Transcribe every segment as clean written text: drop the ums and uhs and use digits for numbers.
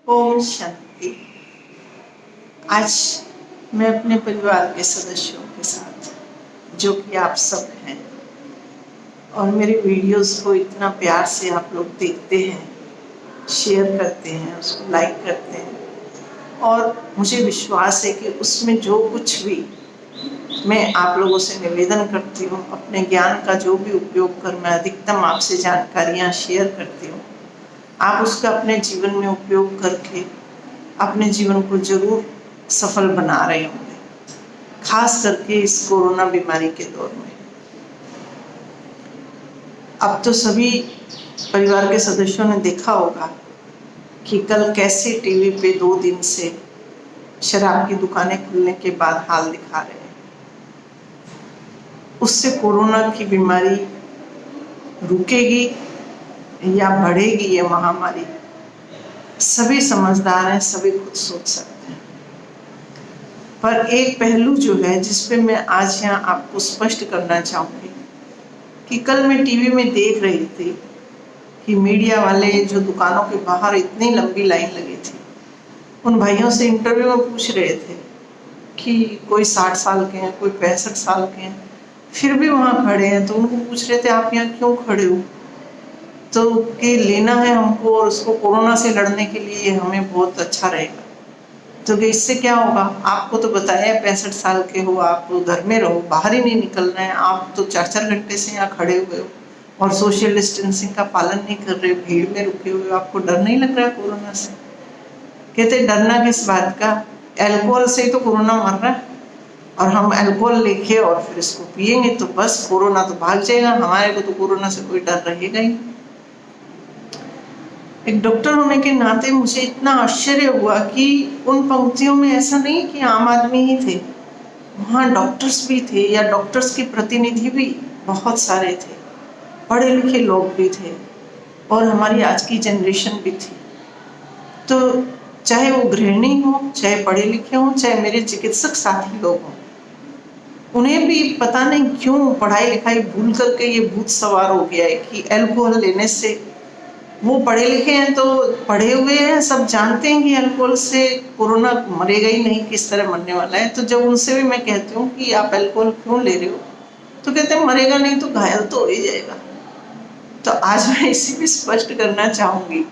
ओम शांति। आज मैं अपने परिवार के सदस्यों के साथ, जो कि आप सब हैं, और मेरे वीडियोस को इतना प्यार से आप लोग देखते हैं, शेयर करते हैं, उसको लाइक करते हैं, और मुझे विश्वास है कि उसमें जो कुछ भी मैं आप लोगों से निवेदन करती हूँ, अपने ज्ञान का जो भी उपयोग कर मैं अधिकतम आपसे जानकारियाँ शेयर करती हूँ, आप उसका अपने जीवन में उपयोग करके अपने जीवन को जरूर सफल बना रहे होंगे, खास करके इस कोरोना बीमारी के दौर में। अब तो सभी परिवार के सदस्यों ने देखा होगा कि कल कैसे टीवी पे 2 दिन से शराब की दुकानें खुलने के बाद हाल दिखा रहे हैं। उससे कोरोना की बीमारी रुकेगी या बढ़ेगी, ये महामारी सभी समझदार हैं, सभी खुद सोच सकते हैं। पर एक पहलू जो है जिस पे मैं आज यहाँ आपको स्पष्ट करना चाहूँगी कि कल मैं टीवी में देख रही थी कि मीडिया वाले जो दुकानों के बाहर इतनी लंबी लाइन लगी थी, उन भाइयों से इंटरव्यू में पूछ रहे थे कि कोई 60 साल के हैं, कोई 65 साल के हैं, फिर भी वहाँ खड़े हैं। तो उनको पूछ रहे थे आप यहाँ क्यों खड़े हो? तो कि लेना है हमको, और उसको कोरोना से लड़ने के लिए हमें बहुत अच्छा रहेगा। तो कि इससे क्या होगा? आपको तो बताया 65 साल के हो, आप घर में रहो, बाहर ही नहीं निकलना है, आप तो 4-4 घंटे से यहाँ खड़े हुए हो और सोशल डिस्टेंसिंग का पालन नहीं कर रहे, भीड़ में रुके हुए हो, आपको डर नहीं लग रहा है कोरोना से? कहते डरना किस बात का, अल्कोहल से ही तो कोरोना मर रहा है, और हम अल्कोहल लेके और फिर इसको पिएंगे तो बस कोरोना तो भाग जाएगा, हमारे को तो कोरोना से कोई डर रहेगा ही। एक डॉक्टर होने के नाते मुझे इतना आश्चर्य हुआ कि उन पंक्तियों में ऐसा नहीं कि आम आदमी ही थे, वहाँ डॉक्टर्स भी थे, या डॉक्टर्स के प्रतिनिधि भी बहुत सारे थे, पढ़े लिखे लोग भी थे, और हमारी आज की जनरेशन भी थी। तो चाहे वो गृहिणी हो, चाहे पढ़े लिखे हों, चाहे मेरे चिकित्सक साथी लोग हों, उन्हें भी पता नहीं क्यों पढ़ाई लिखाई भूल करके ये भूत सवार हो गया है कि अल्कोहल लेने से, वो पढ़े लिखे हैं तो पढ़े हुए हैं, सब जानते हैं कि अल्कोहल से कोरोना मरेगा ही नहीं, किस तरह मरने वाला है। तो जब उनसे भी मैं कहती हूँ कि आप अल्कोहल क्यों ले रहे हो, तो कहते हैं मरेगा नहीं तो घायल तो हो ही जाएगा। तो आज मैं इसी भी स्पष्ट करना चाहूँगी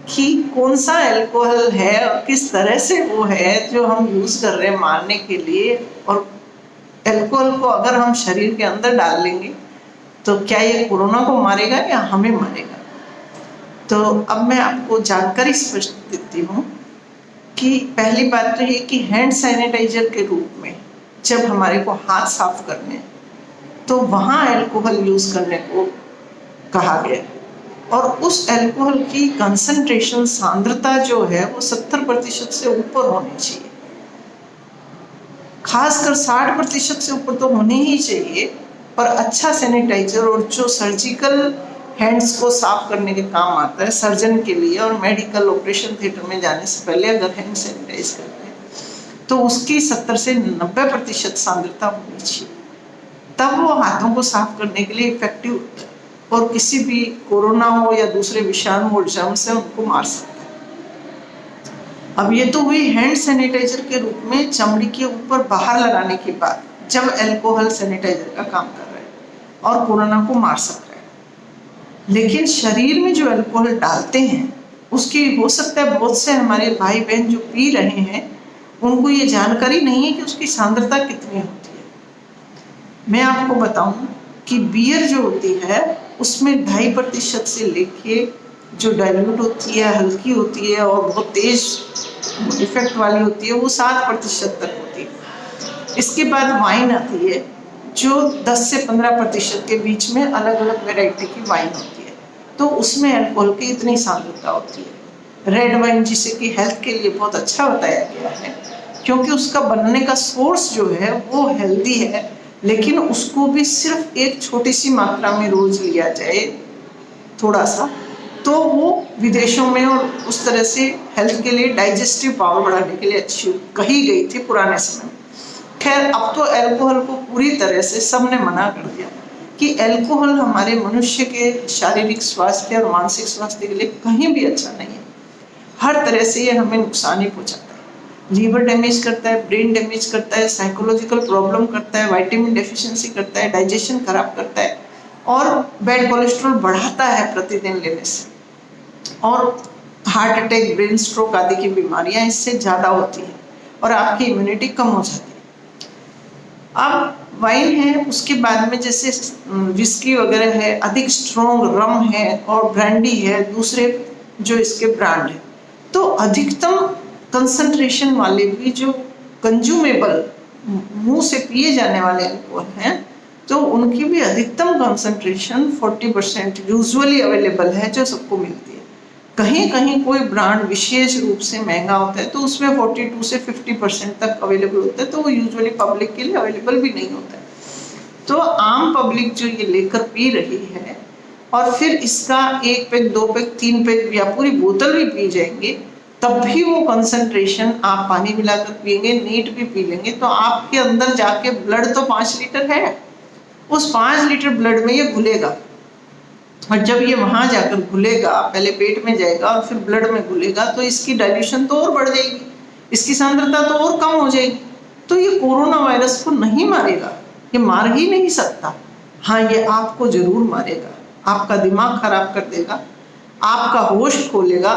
कि कौन सा अल्कोहल है और किस तरह से वो है जो हम यूज़ कर रहे हैं मारने के लिए, और अल्कोहल को अगर हम शरीर के अंदर डाल लेंगे तो क्या ये कोरोना को मारेगा या हमें मारेगा। तो अब मैं आपको जानकारी स्पष्ट देती हूँ कि पहली बात तो ये कि हैंड सैनिटाइजर के रूप में जब हमारे को हाथ साफ करने तो वहाँ अल्कोहल यूज़ करने को कहा गया, और उस अल्कोहल की कंसंट्रेशन, सांद्रता जो है वो 70% से ऊपर होनी चाहिए, खासकर 60% से ऊपर तो होनी ही चाहिए। पर अच्छा सैनिटाइजर, और जो सर्जिकल हैंड्स को साफ करने के काम आता है सर्जन के लिए, और मेडिकल ऑपरेशन थिएटर में जाने से पहले अगर हैंड सैनिटाइज करते हैं तो उसकी 70 से 90% सांद्रता होनी चाहिए, तब वो हाथों को साफ करने के लिए इफेक्टिव होता है और किसी भी कोरोना हो या दूसरे विषाणु और जर्म से उनको मार सकता है। अब ये तो हुई हैंड सैनिटाइजर के रूप में चमड़ी के ऊपर बाहर लगाने के बाद, जब अल्कोहल सैनिटाइजर का काम कर रहा है और कोरोना को मार सकता है। लेकिन शरीर में जो अल्कोहल डालते हैं उसकी हो सकता है बहुत से हमारे भाई बहन जो पी रहे हैं उनको ये जानकारी नहीं है कि उसकी सांद्रता कितनी होती है। मैं आपको बताऊं कि बियर जो होती है उसमें 2.5% से लेके जो डाइल्यूट होती है, हल्की होती है और बहुत तेज इफेक्ट वाली होती है, वो 7% तक होती है। इसके बाद वाइन आती है जो 10 से 15% के बीच में, अलग अलग वैरायटी की वाइन होती है, तो उसमें अल्कोहल की इतनी सांद्रता होती है। रेड वाइन जिसे कि हेल्थ के लिए बहुत अच्छा बताया गया है, क्योंकि उसका बनने का सोर्स जो है वो हेल्दी है, लेकिन उसको भी सिर्फ एक छोटी सी मात्रा में रोज लिया जाए थोड़ा सा, तो वो विदेशों में और उस तरह से हेल्थ के लिए, डाइजेस्टिव पावर बढ़ाने के लिए अच्छी कही गई थी पुराने समय में। खैर अब तो अल्कोहल को पूरी तरह से सबने मना कर दिया कि अल्कोहल हमारे मनुष्य के शारीरिक स्वास्थ्य और मानसिक स्वास्थ्य के लिए कहीं भी अच्छा नहीं है। हर तरह से ये हमें नुकसान ही पहुंचाता है। लीवर डैमेज करता है, ब्रेन डैमेज करता है, साइकोलॉजिकल प्रॉब्लम करता है, विटामिन डेफिशिएंसी करता है, डाइजेशन खराब करता है और बैड कोलेस्ट्रॉल बढ़ाता है प्रतिदिन लेने से, और हार्ट अटैक, ब्रेन स्ट्रोक आदि की बीमारियां इससे ज़्यादा होती हैं और आपकी इम्यूनिटी कम हो जाती है। अब वाइन है, उसके बाद में जैसे विस्की वगैरह है, अधिक स्ट्रॉन्ग रम है और ब्रांडी है, दूसरे जो इसके ब्रांड है, तो अधिकतम कंसंट्रेशन वाले भी जो कंज्यूमेबल मुंह से पिए जाने वाले अल्कोहल हैं, तो उनकी भी अधिकतम कंसंट्रेशन 40% यूजुअली अवेलेबल है, जो सबको मिलती है। कहीं कहीं कोई ब्रांड विशेष रूप से महंगा होता है तो उसमें 42 से 50% तक अवेलेबल होता है, तो वो यूजुअली पब्लिक के लिए अवेलेबल भी नहीं होता है। तो आम पब्लिक जो ये लेकर पी रही है और फिर इसका 1 पैक, 2 पैक, 3 पैक या पूरी बोतल भी पी जाएंगे, तब भी वो कंसंट्रेशन, आप पानी मिलाकर पिएंगे, नीट भी पी लेंगे, तो आपके अंदर जाके ब्लड तो 5 लीटर है, उस 5 लीटर ब्लड में ये घुलेगा, और जब ये वहां जाकर घुलेगा, पहले पेट में जाएगा और फिर ब्लड में घुलेगा, तो इसकी डाइल्यूशन तो और बढ़ जाएगी, इसकी सांद्रता तो और कम हो जाएगी। तो ये कोरोना वायरस को नहीं मारेगा, ये मार ही नहीं सकता। हाँ, ये आपको जरूर मारेगा, आपका दिमाग खराब कर देगा, आपका होश खोलेगा,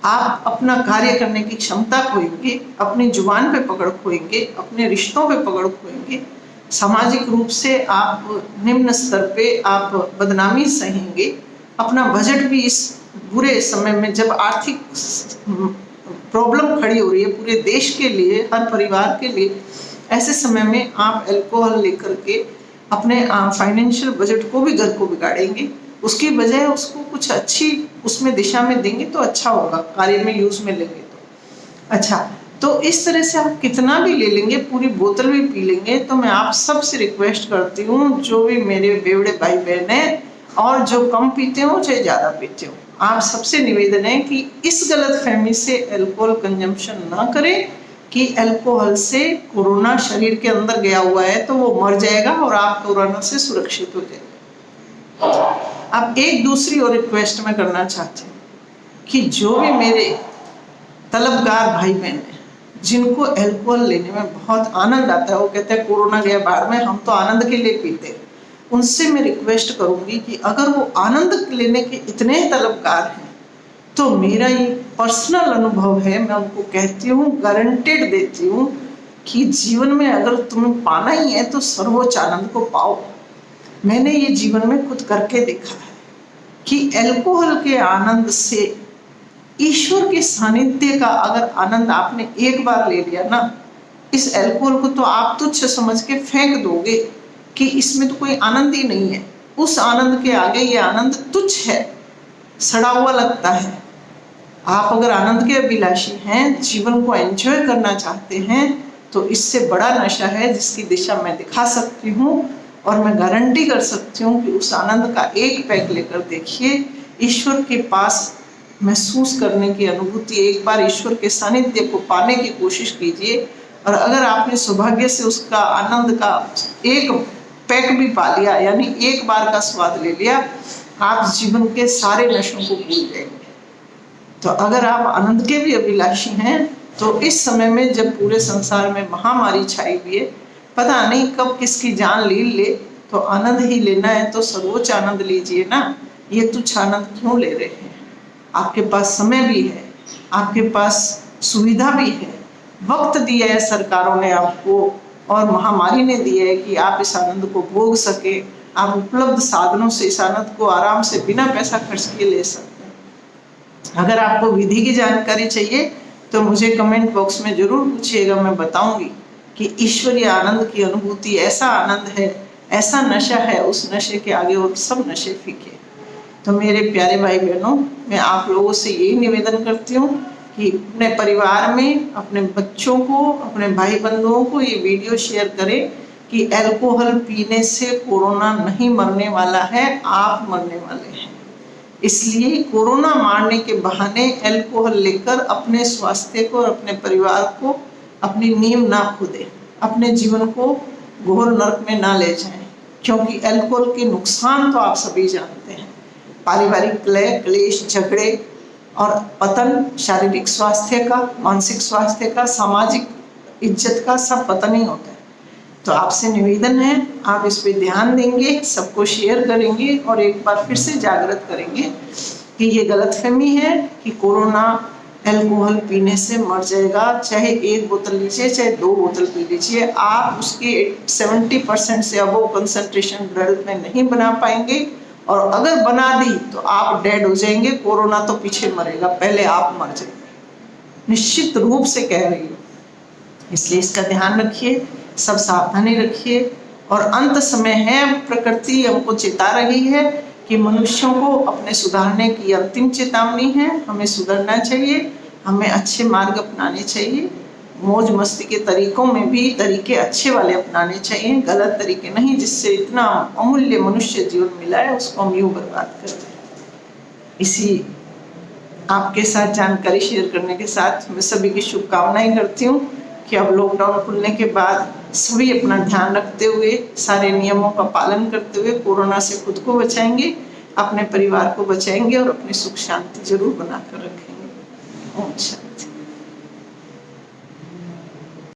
आप अपना कार्य करने की क्षमता खोएंगे, अपनी जुबान पे पकड़ खोएंगे, अपने रिश्तों पे पकड़ खोएंगे, सामाजिक रूप से आप निम्न स्तर पे आप बदनामी सहेंगे, अपना बजट भी इस बुरे समय में, जब आर्थिक प्रॉब्लम खड़ी हो रही है पूरे देश के लिए, हर परिवार के लिए, ऐसे समय में आप अल्कोहल लेकर के अपने फाइनेंशियल बजट को भी, घर को बिगाड़ेंगे। उसकी बजाय उसको कुछ अच्छी उसमें दिशा में देंगे तो अच्छा होगा, कार्य में यूज में लेंगे तो अच्छा। तो इस तरह से आप कितना भी ले लेंगे, पूरी बोतल भी पी लेंगे, तो मैं आप सबसे रिक्वेस्ट करती हूँ, जो भी मेरे बेवड़े भाई बहन हैं और जो कम पीते हो चाहे ज़्यादा पीते हो, आप सबसे निवेदन है कि इस गलतफहमी से अल्कोहल कंजम्पशन ना करें कि अल्कोहल से कोरोना शरीर के अंदर गया हुआ है तो वो मर जाएगा और आप कोरोना से सुरक्षित हो जाएंगे। अब एक दूसरी और रिक्वेस्ट मैं करना चाहती हूँ कि जो भी मेरे तलबगार भाई बहन हैं, जिनको अल्कोहल लेने में बहुत आनंद आता है, वो कहते हैं कोरोना गया बाद में, हम तो आनंद के लिए पीते हैं, उनसे मैं रिक्वेस्ट करूंगी कि अगर वो आनंद लेने के इतने तलबगार हैं, तो मेरा ये पर्सनल अनुभव है, मैं उनको कहती हूँ, गारंटेड देती हूँ कि जीवन में अगर तुम्हें पाना ही है तो सर्वोच्च आनंद को पाओ। मैंने ये जीवन में खुद करके देखा है कि अल्कोहल के आनंद से, ईश्वर के सानिध्य का अगर आनंद आपने एक बार ले लिया ना, इस अल्कोहल को तो आप तुच्छ समझ के फेंक दोगे कि इसमें तो कोई आनंद ही नहीं है। उस आनंद के आगे ये आनंद तुच्छ है, सड़ा हुआ लगता है। आप अगर आनंद के अभिलाषी हैं, जीवन को एंजॉय करना चाहते हैं, तो इससे बड़ा नशा है जिसकी दिशा मैं दिखा सकती हूँ, और मैं गारंटी कर सकती हूँ कि उस आनंद का 1 पैक लेकर देखिए, ईश्वर के पास महसूस करने की अनुभूति, एक बार ईश्वर के सानिध्य को पाने की कोशिश कीजिए, और अगर आपने सौभाग्य से उसका आनंद का 1 पैक भी पा लिया, यानी एक बार का स्वाद ले लिया, आप जीवन के सारे नशों को भूल जाएंगे। तो अगर आप आनंद के भी अभिलाषी हैं, तो इस समय में जब पूरे संसार में महामारी छाई हुई है, पता नहीं कब किसकी जान ले, तो आनंद ही लेना है तो सर्वोच्च आनंद लीजिए ना, ये तुच्छ आनंद क्यों ले रहे हैं? आपके पास समय भी है, आपके पास सुविधा भी है, वक्त दिया है सरकारों ने आपको और महामारी ने दिया है कि आप इस आनंद को भोग सके। आप उपलब्ध साधनों से इस आनंद को आराम से बिना पैसा खर्च किए ले सकते हैं। अगर आपको विधि की जानकारी चाहिए तो मुझे कमेंट बॉक्स में जरूर पूछिएगा, मैं बताऊंगी कि ईश्वरीय आनंद की अनुभूति ऐसा आनंद है, ऐसा नशा है, उस नशे के आगे और सब नशे फीके। तो मेरे प्यारे भाई बहनों, मैं आप लोगों से यही निवेदन करती हूँ कि अपने परिवार में अपने बच्चों को, अपने भाई बंधुओं को ये वीडियो शेयर करें कि अल्कोहल पीने से कोरोना नहीं मरने वाला है, आप मरने वाले हैं। इसलिए कोरोना मारने के बहाने अल्कोहल लेकर अपने स्वास्थ्य को और अपने परिवार को अपनी नींव ना खोदें, अपने जीवन को घोर नरक में ना ले जाएं, क्योंकि अल्कोहल के नुकसान तो आप सभी जानते हैं। पारिवारिक कलह, क्लेश, झगड़े, और पतन शारीरिक स्वास्थ्य का, मानसिक स्वास्थ्य का, सामाजिक इज्जत का, सब पतन ही होता है। तो आपसे निवेदन है, आप इस पे ध्यान देंगे, सबको शेयर करेंगे और एक बार फिर से जागृत करेंगे कि ये गलतफहमी है कि कोरोना अल्कोहल पीने से मर जाएगा। चाहे 1 बोतल लीजिए, चाहे 2 बोतल पी लीजिए, आप उसकी 70% से अबव कंसंट्रेशन ब्लड में नहीं बना पाएंगे, और अगर बना दी तो आप डेड हो जाएंगे। कोरोना तो पीछे मरेगा, पहले आप मर जाएंगे, निश्चित रूप से कह रही हूँ। इसलिए इसका ध्यान रखिए, सब सावधानी रखिए। और अंत समय है, प्रकृति हमको चेता रही है कि मनुष्यों को अपने सुधारने की अंतिम चेतावनी है। हमें सुधरना चाहिए, हमें अच्छे मार्ग अपनाने चाहिए, मौज मस्ती के तरीकों में भी तरीके अच्छे वाले अपनाने चाहिए, गलत तरीके नहीं, जिससे इतना अमूल्य मनुष्य जीवन मिला है उसको हम यूं बर्बाद कर दें। इसी आपके साथ जानकारी शेयर करने के साथ मैं सभी की शुभकामनाएं करती हूँ कि अब लॉकडाउन खुलने के बाद सभी अपना ध्यान रखते हुए, सारे नियमों का पालन करते हुए कोरोना से खुद को बचाएंगे, अपने परिवार को बचाएंगे और अपनी सुख शांति जरूर बनाकर रखेंगे। ओम शांति।